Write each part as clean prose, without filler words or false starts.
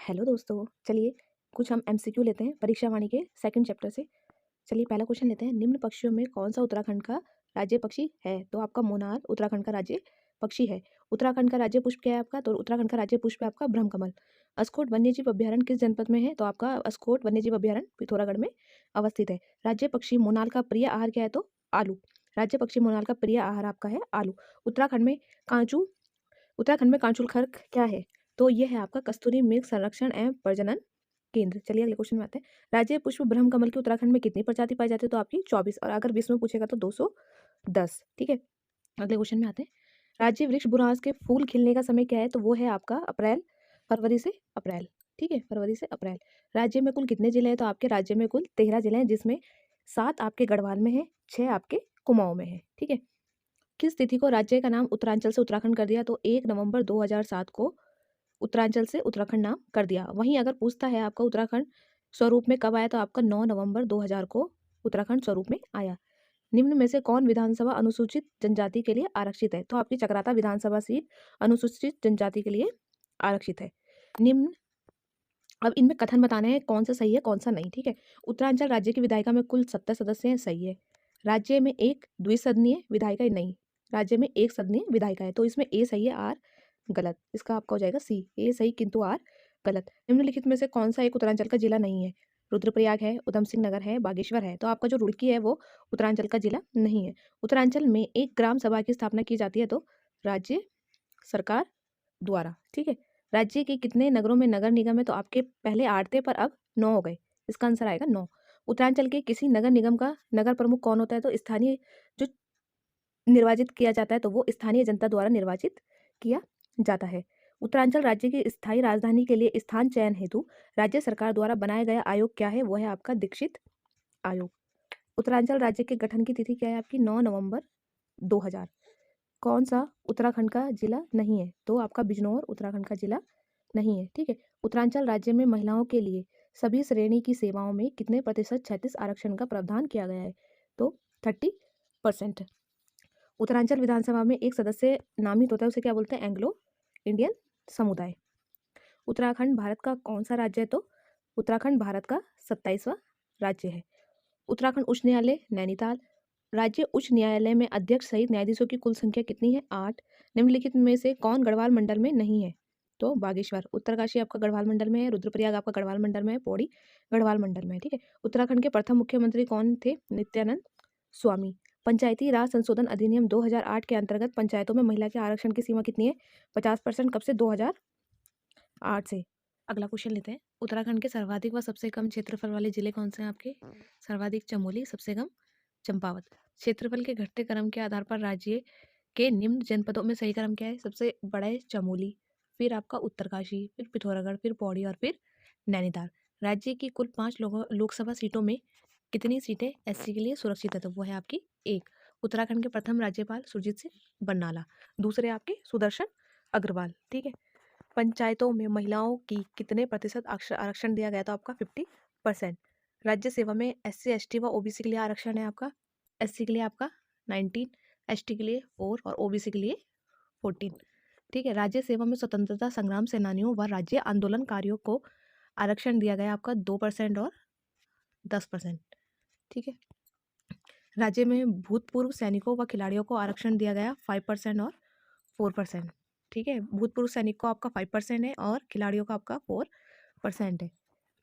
Hello दोस्तों, चलिए कुछ हम एमसीक्यू लेते हैं परीक्षा वाणी के सेकंड चैप्टर से। चलिए पहला क्वेश्चन लेते हैं। निम्न पक्षियों में कौन सा उत्तराखंड का राज्य पक्षी है? तो आपका मोनाल उत्तराखंड का राज्य पक्षी है। उत्तराखंड का राज्य पुष्प क्या है आपका? तो उत्तराखंड का राज्य पुष्प है आपका ब्रह्मकमल। अस्कोट वन्यजीव अभ्यारण्य किस जनपद में है? तो आपका अस्कोट वन्यजीव अभ्यारण्य पिथौरागढ़ में अवस्थित है। राज्य पक्षी मोनाल का प्रिय आहार क्या है? तो आलू। राज्य पक्षी मोनाल का प्रिय आहार आपका है आलू। उत्तराखंड में कांचू उत्तराखंड में कांचुल खर्क क्या है? तो ये है आपका कस्तूरी मृग संरक्षण एवं प्रजनन केंद्र। चलिए अगले क्वेश्चन में आते हैं। राज्य पुष्प ब्रह्म कमल की उत्तराखंड में कितनी प्रजाति पाई जाती है? तो आपकी 24, और अगर 20 में पूछेगा तो 210। ठीक है, अगले क्वेश्चन में आते हैं। राज्य वृक्ष बुरांस के फूल खिलने का समय क्या है? तो वो है आपका अप्रैल, फरवरी से अप्रैल। ठीक है, फरवरी से अप्रैल। राज्य में कुल कितने जिले हैं? तो आपके राज्य में कुल 13 जिले हैं, जिसमें 7 आपके गढ़वाल में है, 6 आपके कुमाऊं में है। ठीक है, किस तिथि को राज्य का नाम उत्तरांचल से उत्तराखंड कर दिया? तो 1 नवंबर 2007 को उत्तरांचल से उत्तराखंड नाम कर दिया। वहीं अगर पूछता है आपका उत्तराखंड स्वरूप में कब आया? तो आपका 9 नवंबर 2000 को उत्तराखंड स्वरूप में आया। निम्न में से कौन विधानसभा अनुसूचित जनजाति के लिए आरक्षित है? तो आपकी चकराता विधानसभा सीट अनुसूचित जनजाति के लिए आरक्षित है। निम्न, अब इनमें कथन बताने हैं कौन सा सही है कौन सा नहीं। ठीक है, उत्तरांचल राज्य की विधायिका में कुल 70 सदस्य हैं, सही है। राज्य में एक द्विसदनीय विधायिका नहीं, राज्य में एक सदनीय विधायिका है, तो इसमें ए सही है, आर गलत। इसका आपका हो जाएगा सी, ए सही किंतु आर गलत। निम्नलिखित में से कौन सा एक उत्तरांचल का जिला नहीं है? रुद्रप्रयाग है, उधम सिंह नगर है, बागेश्वर है। तो आपका जो रुड़की है वो उत्तरांचल का जिला नहीं है। उत्तरांचल में एक ग्राम सभा की स्थापना की जाती है, तो राज्य सरकार द्वारा। ठीक है, राज्य के कितने नगरों में नगर निगम है? तो आपके पहले 8 थे पर अब 9 हो गए। इसका आंसर आएगा 9। उत्तरांचल के किसी नगर निगम का नगर प्रमुख कौन होता है? तो स्थानीय जो निर्वाचित किया जाता है, तो वो स्थानीय जनता द्वारा निर्वाचित किया जाता है। उत्तरांचल राज्य की स्थायी राजधानी के लिए स्थान चयन हेतु राज्य सरकार द्वारा बनाया गया आयोग क्या है? वो है आपका दीक्षित आयोग। उत्तरांचल राज्य के गठन की तिथि क्या है आपकी? 9 नवंबर 2000। कौन सा उत्तराखंड का जिला नहीं है? तो आपका बिजनौर उत्तराखंड का जिला नहीं है। ठीक है, उत्तरांचल राज्य में महिलाओं के लिए सभी श्रेणी की सेवाओं में कितने प्रतिशत 36 आरक्षण का प्रावधान किया गया है? तो 30%। उत्तरांचल विधानसभा में एक सदस्य नामित होता है, उसे क्या बोलते हैं? एंग्लो इंडियन समुदाय। उत्तराखंड भारत का कौन सा राज्य है? तो उत्तराखंड भारत का 27वां राज्य है। उत्तराखंड उच्च न्यायालय नैनीताल। राज्य उच्च न्यायालय में अध्यक्ष सहित न्यायाधीशों की कुल संख्या कितनी है? 8। निम्नलिखित में से कौन गढ़वाल मंडल में नहीं है? तो बागेश्वर। उत्तरकाशी आपका गढ़वाल मंडल में है, रुद्रप्रयाग आपका गढ़वाल मंडल में है, पौड़ी गढ़वाल मंडल में है। ठीक है, उत्तराखंड के प्रथम मुख्यमंत्री कौन थे? नित्यानंद स्वामी। पंचायती राज संशोधन अधिनियम 2008 के अंतर्गत पंचायतों में महिला के आरक्षण की सीमा कितनी है? 50%। कब से? 2008 से। अगला क्वेश्चन लेते हैं। उत्तराखंड के सर्वाधिक व सबसे कम क्षेत्रफल वाले जिले कौन से हैं आपके? सर्वाधिक चमोली, सबसे कम चंपावत। क्षेत्रफल के घटते क्रम के आधार पर राज्य के निम्न जनपदों में सही क्रम क्या है? सबसे बड़ा है चमोली, फिर आपका उत्तरकाशी, फिर पिथौरागढ़, फिर पौड़ी और फिर नैनीताल। राज्य की कुल 5 लोकसभा सीटों में कितनी सीटें एससी के लिए सुरक्षित है? तो वो है आपकी 1। उत्तराखंड के प्रथम राज्यपाल सुरजीत सिंह बरनाला, दूसरे आपके सुदर्शन अग्रवाल। ठीक है, पंचायतों में महिलाओं की कितने प्रतिशत आरक्षण दिया गया? तो आपका 50%। राज्य सेवा में एससी एसटी व ओबीसी के लिए आरक्षण है आपका। एससी के लिए आपका 19, एसटी के लिए 4 और ओबीसी के लिए 14। ठीक है, राज्य सेवा में स्वतंत्रता संग्राम सेनानियों व राज्य आंदोलनकारियों को आरक्षण दिया गया आपका 2% और 10%। ठीक है, राज्य में भूतपूर्व सैनिकों व खिलाड़ियों को आरक्षण दिया गया 5% और 4%। ठीक है, भूतपूर्व सैनिक को आपका 5% है और खिलाड़ियों का आपका 4% है।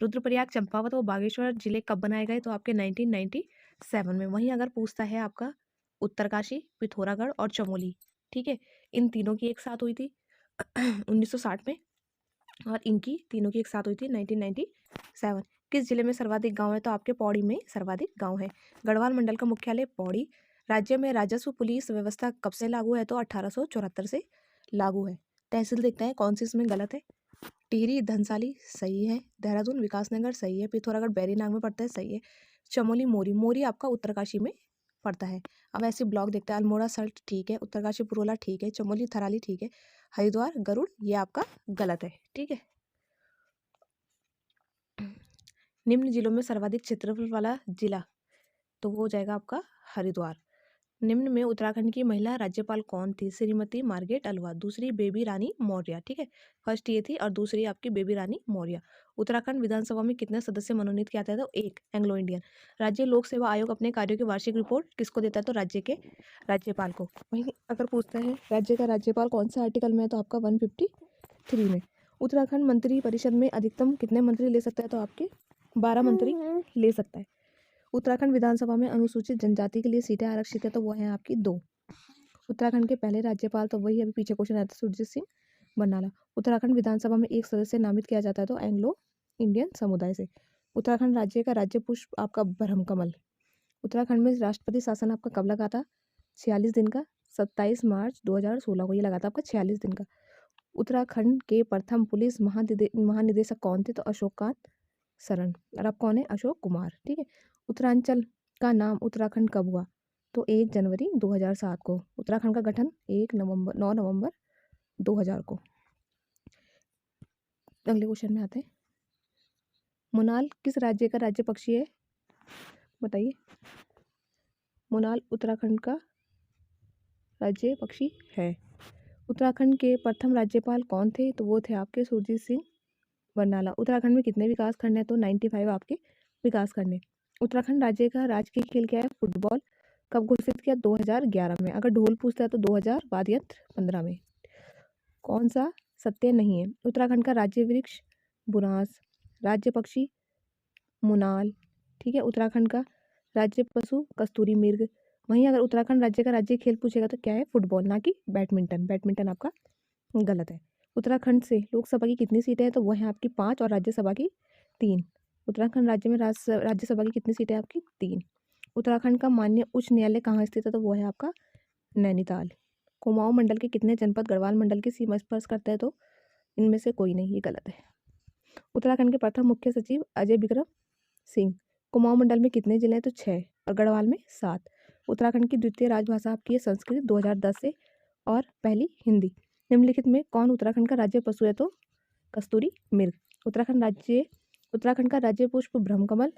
रुद्रप्रयाग, चंपावत व बागेश्वर जिले कब बनाए गए? तो आपके 1997 में। वहीं अगर पूछता है आपका उत्तरकाशी, पिथौरागढ़ और चमोली, ठीक है, इन तीनों की एक साथ हुई थी 1960 में, और इनकी तीनों की एक साथ हुई थी 1997। किस जिले में सर्वाधिक गांव है? तो आपके पौड़ी में सर्वाधिक गांव है। गढ़वाल मंडल का मुख्यालय पौड़ी। राज्य में राजस्व पुलिस व्यवस्था कब से लागू है? तो 1874 से लागू है। तहसील देखते हैं कौन सी इसमें गलत है। टिहरी धनसाली सही है, देहरादून विकासनगर सही है, पिथौरागढ़ बैरीनाग में पड़ता है, सही है। चमोली मोरी, मोरी आपका उत्तरकाशी में पड़ता है। अब ऐसे ब्लॉक देखते हैं। अल्मोड़ा सल्ट ठीक है, उत्तरकाशी पुरोला ठीक है, चमोली थराली ठीक है, हरिद्वार गरुड़ ये आपका गलत है। ठीक है, निम्न जिलों में सर्वाधिक क्षेत्रफल वाला जिला, तो वो हो जाएगा आपका हरिद्वार। निम्न में उत्तराखंड की महिला राज्यपाल कौन थी? श्रीमती मार्गरेट अल्वा, दूसरी बेबी रानी मौर्य। ठीक है, फर्स्ट ये थी और दूसरी आपकी बेबी रानी मौर्य। उत्तराखंड विधानसभा में कितने सदस्य मनोनीत किया जाता है? तो एक, एंग्लो इंडियन। राज्य लोक सेवा आयोग अपने कार्यों की वार्षिक रिपोर्ट किसको देता है? तो राज्य के राज्यपाल को। वहीं अगर पूछता है राज्य का राज्यपाल कौन सा आर्टिकल में है, तो आपका 153 में। उत्तराखंड मंत्री परिषद में अधिकतम कितने मंत्री ले सकता है? तो आपके 12 मंत्री ले सकता है। उत्तराखंड विधानसभा में अनुसूचित जनजाति के लिए सीटें आरक्षित है, तो वो है आपकी 2। उत्तराखंड के पहले राज्यपाल, तो वही अभी पीछे क्वेश्चन आया था, सुरजीत सिंह बरनाला। उत्तराखंड विधानसभा में एक सदस्य नामित किया जाता है, तो एंग्लो इंडियन समुदाय से। उत्तराखंड राज्य का राज्य पुष्प आपका ब्रह्मकमल। उत्तराखंड में राष्ट्रपति शासन आपका कब लगा था? 46 दिन का, 27 मार्च 2016 को ये लगा था आपका 46 दिन का। उत्तराखंड के प्रथम पुलिस महानिदेशक कौन थे? तो अशोक कांत शरण। और अब कौन है? अशोक कुमार। ठीक है। उत्तरांचल का नाम उत्तराखंड कब हुआ? तो 1 जनवरी 2007 को। उत्तराखंड का गठन 9 नवंबर 2000 को। अगले क्वेश्चन में आते हैं। मोनाल किस राज्य का राज्य पक्षी है? बताइए। मोनाल उत्तराखंड का राज्य पक्षी है। उत्तराखंड के प्रथम राज्यपाल कौन थे? तो वो थे आपके सुरजीत सिंह बरनाला। उत्तराखंड में कितने विकास खंड हैं? तो 95 आपके विकास खंड हैं। उत्तराखंड राज्य का राजकीय खेल क्या है? फुटबॉल। कब घोषित किया? 2011 में। अगर ढोल पूछता है तो 2000 वाद्य यंत्र 15 में। कौन सा सत्य नहीं है? उत्तराखंड का राज्य वृक्ष बुरांस, राज्य पक्षी मुनाल। ठीक है। उत्तराखंड का राज्य पशु कस्तूरी मृग। वहीं अगर उत्तराखंड राज्य का राज्य खेल पूछेगा तो क्या है? फुटबॉल, ना कि बैडमिंटन। बैडमिंटन आपका गलत है। उत्तराखंड से लोकसभा की कितनी सीटें हैं? तो वह है आपकी 5 और राज्यसभा की 3। उत्तराखंड राज्य में राज्यसभा की कितनी सीटें हैं आपकी? 3। उत्तराखंड का माननीय उच्च न्यायालय कहाँ स्थित है? तो वो है आपका नैनीताल। कुमाऊं मंडल के कितने जनपद गढ़वाल मंडल की सीमा स्पर्श करते हैं? तो इनमें से कोई नहीं, ये गलत है। उत्तराखंड के प्रथम मुख्य सचिव अजय बिक्रम सिंह। कुमाऊं मंडल में कितने जिले हैं? तो 6 और गढ़वाल में 7। उत्तराखंड की द्वितीय राजभाषा आपकी है संस्कृत 2010 से, और पहली हिंदी। निम्नलिखित में कौन उत्तराखंड का राज्य पशु है? तो कस्तूरी मृग। उत्तराखंड का राज्य पुष्प ब्रह्मकमल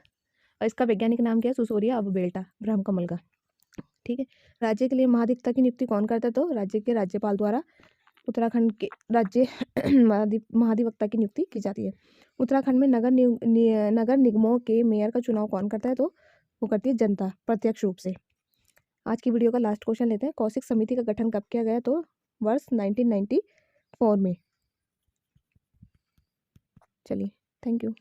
और इसका वैज्ञानिक नाम क्या है? सुसोरिया अबबेल्टा, ब्रह्मकमल का। ठीक है। राज्य के लिए महाधिवक्ता की नियुक्ति कौन करता है? तो राज्य के राज्यपाल द्वारा उत्तराखंड के राज्य महाधिवक्ता की नियुक्ति की जाती है। उत्तराखंड में नगर निगमों के मेयर का चुनाव कौन करता है? तो वो करती है जनता, प्रत्यक्ष रूप से। आज की वीडियो का लास्ट क्वेश्चन लेते हैं। कौशिक समिति का गठन कब किया गया? तो वर्ष 1994 में। चलिए, थैंक यू।